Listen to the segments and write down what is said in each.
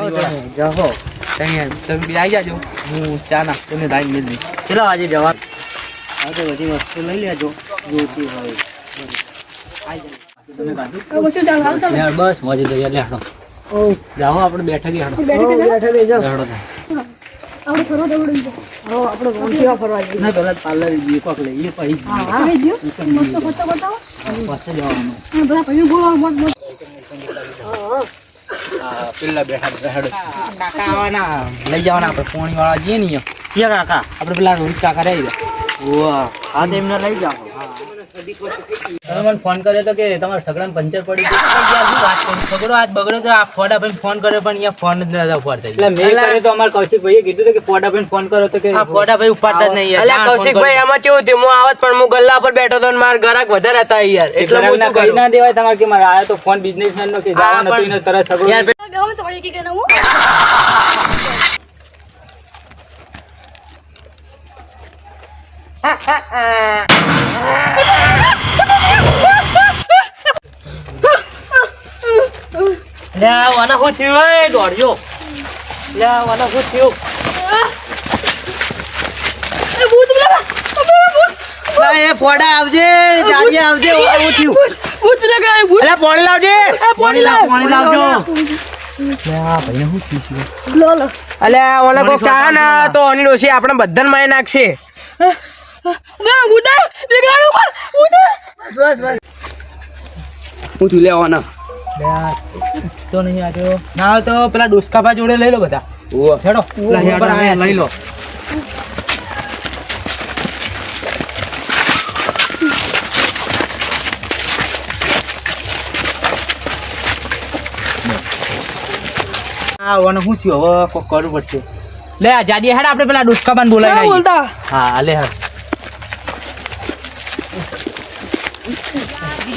જાઓ તમે બી આવી જાજો હું ચા નાખતો ને લાઈન મેળવી ચલો આજે જવા આજે બધી વસ્તુ લઈ લેજો જોતી હોય બસ મોજે દઈએ લે હાડો જાઓ આપણે બેઠા ગયા હાડો બેઠા બેજો આપણે ફરવા દોડું છે આપણે કોણ ફરવા જઈએ ના પેલા પાર્લર જઈએ કોક લઈએ પછી હા ગયો મસ્ત ફોટો બતાવો પાસે જવાનું બધા પછી બોલાવો મોટ મોટ પેલા બેઠા હાડો કાકા આવવાના લઈ જવાના આપણે પોણી વાળા જઈએ ને ક્યાં કાકા આપણે પેલા રોહિત કાકા રહી વાહ આ તેમને લઈ જાઓ તમે મને ફોન કર્યો તો કે તમારા સગડામાં પંચર પડી ગયું શું વાત કરું સગડો આજ બગડ્યો તો આ ફોડા ભાઈ ફોન કર્યો પણ અહીંયા ફોન જ નતા ઉપાડતા એટલે મેં કર્યો તો અમારા કૌશિકભાઈએ કીધું કે ફોડા ભાઈ ફોન કર્યો તો કે આ ફોડા ભાઈ ઉપાડતા જ નહીં યાર અલ્યા કૌશિકભાઈ એમાં કેવું થયું હું આવત પણ હું ગલ્લા પર બેઠો તો મારા ગ્રાહક વધારે હતા યાર એટલે હું શું કઈ કરું ના દેવાય તમારે કે મારે આયો તો ફોન બિઝનેસમેન નો કે જવાનો હતો એને તરત સગડો યાર ગામ તો વળી કે હું લે વાના હું થયું એ દોડ્યો લે વાના હું થયું એ ભૂત લાગા ભૂત એ ફોડા આવજે જાડી આવજે આવું થયું ભૂત લાગા ભૂત અલ્યા પાણી લાવજે પાણી લાવજો લો લો અલ્યા ઓલા કોક કહા ના તો ઓની ડોશી આપણે બધાને મારી નાખશે ના ઉધર બેગરાડો પર ઉધર બસ હું તું લેવાના તો નહીં આવ્યો ના હોય તો પેલા ડોસકાભા જોડે લઈ લો બધા હેડો ઉપર આયા લઈ લો હા શું થયું હવે કોક કરવું પડશે લે આ જાડી હેડ આપણે પેલા ડોસકાભાને બોલાવી બોલતા હા લે હેડ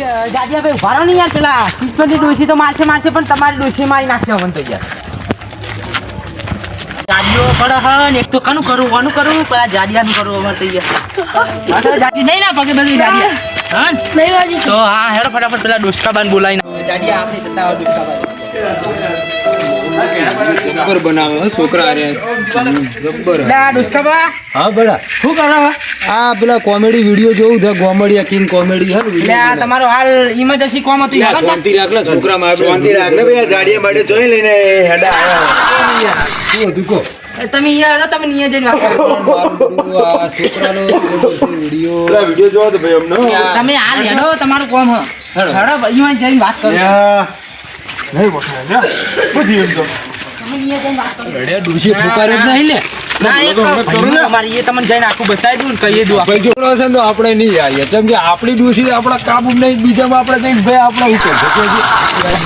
જાડિયા ભાઈ ઉભા રહો ને યાર પેલા કિસ્મતની ડોશી તો મારશે પણ તમારી ડોશી મારી નાખશે મને તો યાર જાડિયો પડે હા ને એક તો કનું કરું પેલા જાડિયાનું કરું અમારે તો યાર જાડી નહીં ના પગે બધી જાડિયા હા નહીં વાજી તો હા હેડો ફટાફટ પેલા ડોસકાબાને બોલાવીને જાડિયા આપણે જતા આવો ડોસકાબા જબ્બર બનાવે છોકરા રે જબ્બર લા ડોસકાબા હા બડા શું કરો આ પેલા કોમેડી વિડિયો જોઉં છે કોમેડી કિંગ કોમેડી હે એટલે આ તમારો હાલ ઇમરજન્સી કોમ હતું યાર શાંતિ રાખલે છોકરામાં શાંતિ રાખલે ભાઈ જાડિયા બાડે જોઈ લઈને હેડા આવ્યા શું હતું કો તમે યાર તમે નિયે જઈને વાત કરો આ છોકરાનો વિડિયો જોવો તો ભાઈ અમને તમે હાલ હેડો તમારું કોમ હ હેડો ભાઈઓ જઈને વાત કરો નહીં બખાય બધી એમ તો તમે નિયે જઈને વાત કરો રડે ડુસી ફુકારે જ નહીં લે ના એક અમારી એ તમને જઈને આખું બતાવી દઉં ને કહી દઉં ભાઈ જોડો છે તો આપણે નહીં આવીએ કેમ કે આપણી ડોસી આપણા કાબુ નહીં બીજામાં આપણે કઈ ભાઈ આપણે ઉકેલ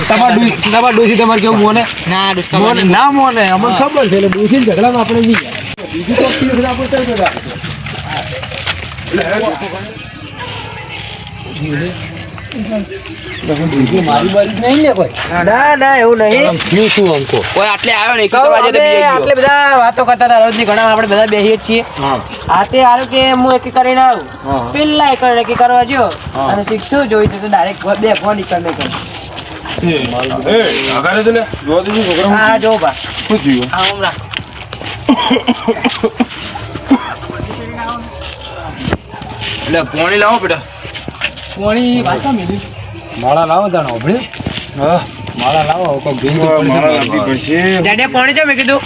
તમારા ડોસી તમારે કેવું મોને ના મોને ના મોને અમને ખબર છે એટલે ડોસી ઝઘડામાં આપણે નહીં બીજું તો પીર આપણે કઈ જગા મારી બારી નહીં લે કોઈ ના એવું નહીં શું શું અંકો કોઈ આટલે આવ્યો નહીં તો વાજે તો આટલે બધા વાતો કરતા હતા રોજની ઘણા આપણે બધા બેહીએ છીએ હા આતે હારું કે હું એકી કરીને આવું હા. પેલા એક એકી કરવા જો હા. અને શીખશું જોઈ તો ડાયરેક્ટ બે ફોન નીકળ કર આગારે તો લે જોવા દેજો છોકરા હા જો બા શું થયું હા હું રાખ એટલે પોણી લાવો બેટા કોણી વાતો મેલી માળા લાવો તાણ ઓભળી હા માળા લાવો કોઈ ભીંગ તો માળા લાવવી પડશે ડેડે પાણી જો મેં કીધું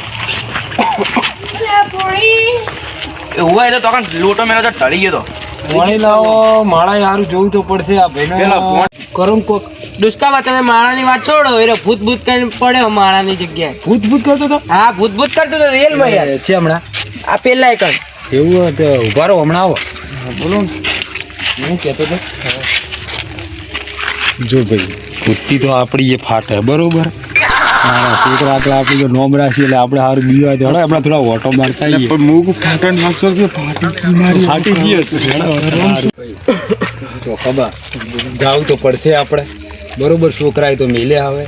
એવું હોય તો કાન લોટો મેલો તો ઢળી ગયો તો પોણી લાવો માળા યાર જોવું તો પડશે આ પેલા ભાઈનો કરમ કોક દુષ્કામાં તમે માળાની વાત છોડો એ ભૂત ભૂત કરીને પડ્યો માળાની જગ્યાએ ભૂત ભૂત કરતો તો હા ભૂત ભૂત કરતો તો રિયલ માં યાર છે હમણાં આ પેલા એક એવું હોય તો ઉભા રહો હમણાં આવો બોલો હું કહેતો હતો જો ભાઈ કુત્તી તો આપણી એ ફાટે બરોબર મારા છોકરા આગળ આપણે જો નોમ રાખીએ એટલે આપણે સારું બીવા દે હળો આપણે થોડા ઓટો મારતા આવીએ પણ મૂક ફાટણ નાખશો કે ફાટી ગયો તો ખબર જાવું તો પડશે આપણે બરોબર છોકરાએ તો મેલે આવે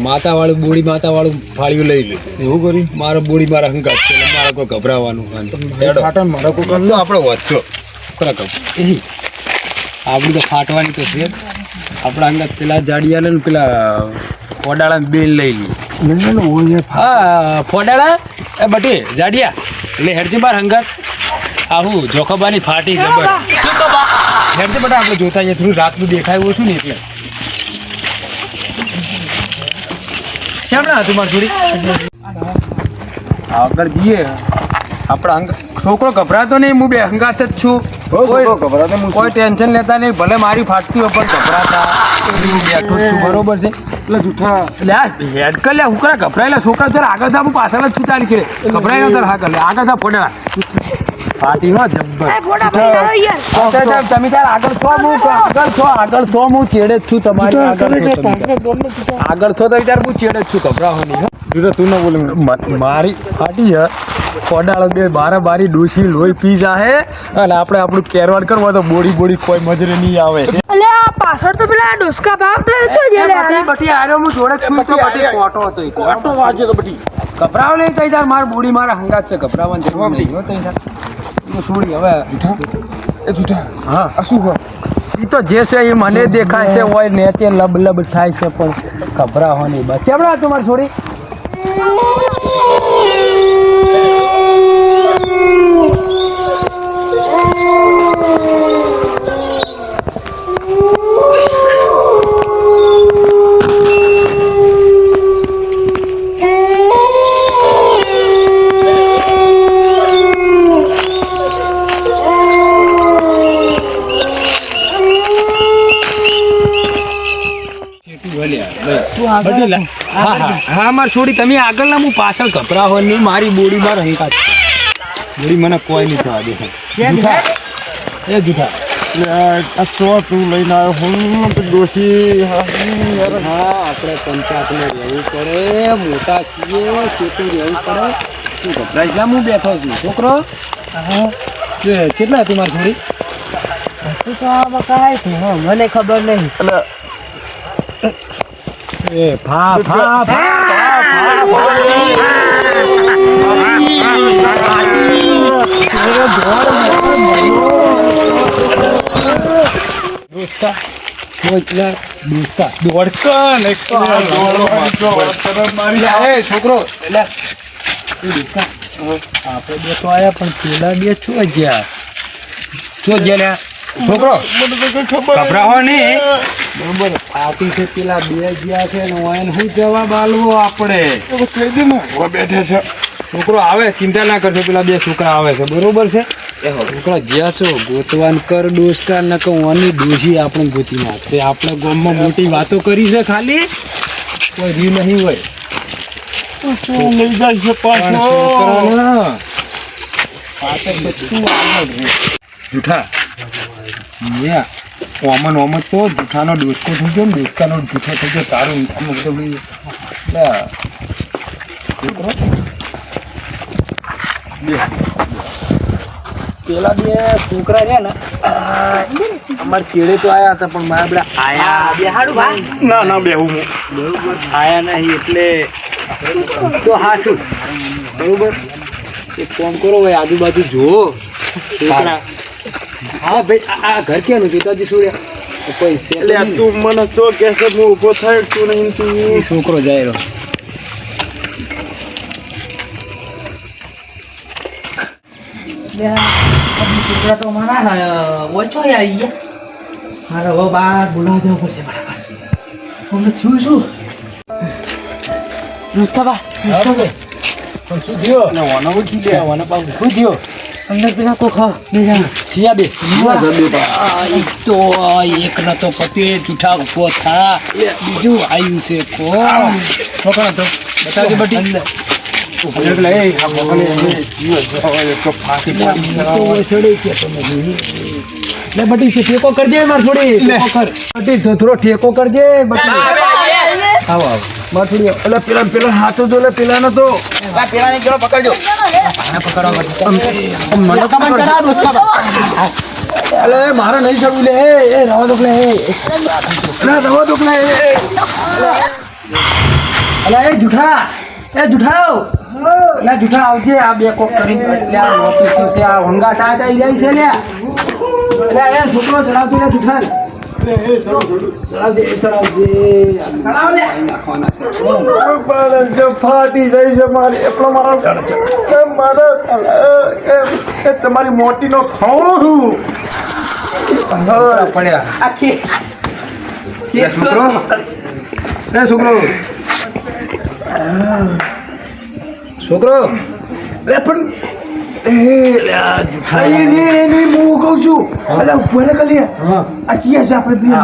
માતાવાળું બોડી માતાવાળું ફાળ્યું લઈ લે એવું કરી મારો બોડી મારા હંગાત છે એટલે મારે કોઈ ગભરાવાનું ફાટણ મારો કોઈ કરતો આપણે વધશો આપણી તો ફાટવાની તો છે આપણા અંગાત પેલા જાડિયા ને પેલા કોડાળા બેન લઈ લે હા ફોડાડા એ બટી જાડિયા એટલે હેડજી બાર હંગાત આવું જોખબાની ફાટી જબર હેડજી બટા આપણે જોતા જઈએ થોડું રાતનું દેખાય ઓછું ને એટલે કેમ ના હતું મારી જોડી આગળ જઈએ આપણા છોકરો ગભરાતો નહીં હું બે હંગાત જ છું કોઈ ટેન્શન લેતા નહીં ભલે મારી ફાટતી હોય પણ ગભરાતા હું બેઠો જ છું બરોબર છે એટલે જૂઠા હેડ કર લે હુકરા ગભરાયેલા છોકરા જરા આગળ થા હું પાછળ જ છું તારી કે ગભરાયેલો તાર હા કર લે આગળ થા ફોડેલા ફાટી હો જબ્બર તમે તાર આગળ છો હું ચેડે જ છું તમારી આગળ છો તો વિચાર હું ચેડે જ છું ગભરાવો નહીં તું ન બોલ મારી ફાટી હે કોડાળો બે બારી ડોસી લોહી પી જાહે અને આપણે આપણું કેરવાડ કરવા તો બોડી કોઈ મજરે નહીં આવે અલે આ પાછળ તો પેલા ડોસકા બાપ લે તો જે લે બટી આર્યો હું જોડે છું તો બટી કોટો હતો કોટો વાજ્યો તો બટી ગભરાવ નહીં તઈ તાર માર બોડી મારા હંગાત છે ગભરાવાની જરૂર નહીં હો તઈ તાર તો છોડી હવે જૂઠા હા આ શું હોય એ તો જે છે એ મને દેખાય છે હોય નેચે લબ થાય છે પણ ગભરાવાની બચે હમણાં તમારે છોડી હા માર છોડી તમે આગળ ના હું પાછળ ગભરાવો નહીં મારી બોડી માં હંકાત બોડી મને કોઈ નહીં થવા દે એ જૂઠા તું લઈને આવ્યો હું ડોસી હા આપણે પંચાયતમાં રહેવું પડે મોટા છીએ છોટું રહેવું પડે તું ગભરાઈ જા હું બેઠો છું છોકરો હા કેટલા હતી મારી છોડી મને ખબર નહીં એ ફા છોકરો આપણે બે તો આયા પણ પેલા બે છો ગયા છોકરો ગભરાવો નહીં બરોબર પાર્ટી છે પેલા બે ગયા છે ને એને શું જવાબ આલવો આપણે કહી દે ને બેઠે છે છોકરો આવે ચિંતા ના કરશો પેલા બે છોકરા આવે છે બરોબર છે છોકરા જ્યાં છો ગોતવાન કર દોસ્તા ન કહું ઓની ડોસી આપણે ગોતી નાખશે આપણે ગામમાં મોટી વાતો કરી છે ખાલી કોઈ રી નહીં હોય લઈ જાય છે જૂઠા ઓમન તો જૂઠાનો ડોસકો થઈ ગયો ને ડોસકાનો જૂઠો થઈ ગયો તારું પેલા બે છોકરા રહ્યા ને અમારે ચેડે તો આયા હતા પણ મારા બધા આયા ના બેહું આયા નહીં એટલે તો હા શું બરોબર એક કામ કરો ભાઈ આજુબાજુ જુઓ છોકરા હા ભાઈ આ ઘર ક્યાંનું પિતાજી સૂર્યા કોઈ એટલે તું મને ચો કે છે હું ઊભો થાય તું નહીં તું છોકરો જાય રહ્યો છોકરા તો મારા ઓછો આવી ગયા મારે હવે બાર બોલાવા જવું પડશે બરાબર અમને થયું શું રુસ્કાબા શું થયો શું થયો અંદર પેલા કોખા બે જણા સિયા બે તો એક ન તો પતિ જૂઠા ઉભો થા બીજું આવ્યું છે કોણ છોકરા તો બતાવજે બટી એટલે એ લે બટી છે ટેકો કરજે માર થોડી બટી તો થોડો ટેકો કરજે બટી આવો માર થોડી એટલે પેલા હાથો જો લે પેલા ન તો પેલા ને ચલો પકડજો મને કમાન કરા દોસ્તા અલે મારે નહીં થવું લે એ રવા દો લે રવા દો લે અલે એ જૂઠા લે જૂઠા આવજે આ બે કોક કરીને એટલે આ નોકરી છે આ હંગા ટાટા જાય છે લે એ છોકરો ચડાવતો લે જૂઠા ફાટી જાય છે મારી એટલો મારો તમારી મોટી નો ખાઉં પડ્યા છોકરો છોકરો પણ હું કહું છું અલા ઉપર કલી આ ચિયા છે આપણે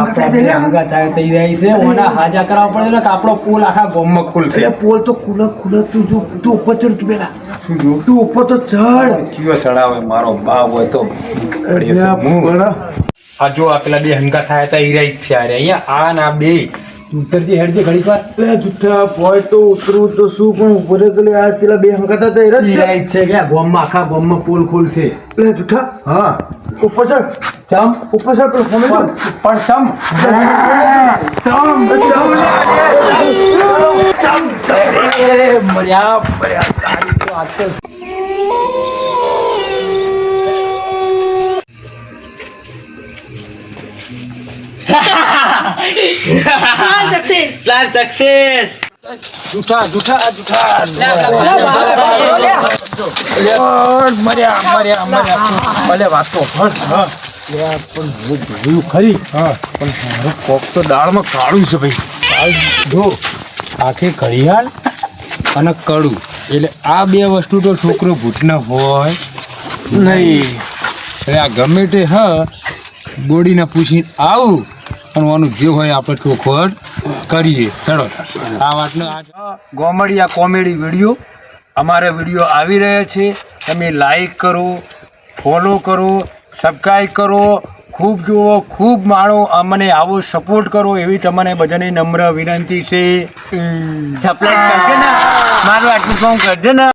હાજા કરાવવા પડે ને કે આપણો પોલ આખા ગામમાં ખુલશે એટલે પોલ તો ખુલે તું જો તું ઉપર ચડ તું પેલા તું ઉપર તો ચડ જીવો સડાવે મારો બાપ હોય તો આ જો આ પેલા બે હંકા થાય હતા હીરા જ છે અરે અહીંયા આ ના બે ઉતરજે હેડજે ઘડી પર એટલે જુઠ્ઠા પોય તો ઉતરું તો શું પણ ઉપર કલી આ પેલા બે હંકાતા હતા હીરા જ છે કે ગામમાં આખા ગામમાં પોલ ખુલશે એટલે જુઠ્ઠા હા ઉપર ચડ ચમ ઉપર ચડ પેલો ફોન પણ મર્યા તારી તો આ તો સક્સેસ જૂઠા ભલે વાત તો પણ હું જોયું ખરી પણ મારું કોક તો દાળમાં કાળું છે ભાઈ જો આખી ઘડિયાળ અને કડું એટલે આ બે વસ્તુ તો છોકરો ભૂતના હોય નહીં એટલે આ ગમે તે બોડીને પૂછીને આવું અને આનું જે હોય આપણે ચોખવટ કરીએ ચલો આ વાતનો કોમેડી આ કોમેડી વિડીયો અમારા વિડીયો આવી રહ્યા છે તમે લાઈક કરો ફોલો કરો સબસ્ક્રાઈબ કરો ખૂબ જુઓ ખૂબ માણો અમને આવો સપોર્ટ કરો એવી તમને બધાને નમ્ર વિનંતી છે સપ્લાય કરજો ને મારું આટલું કામ કરજો ને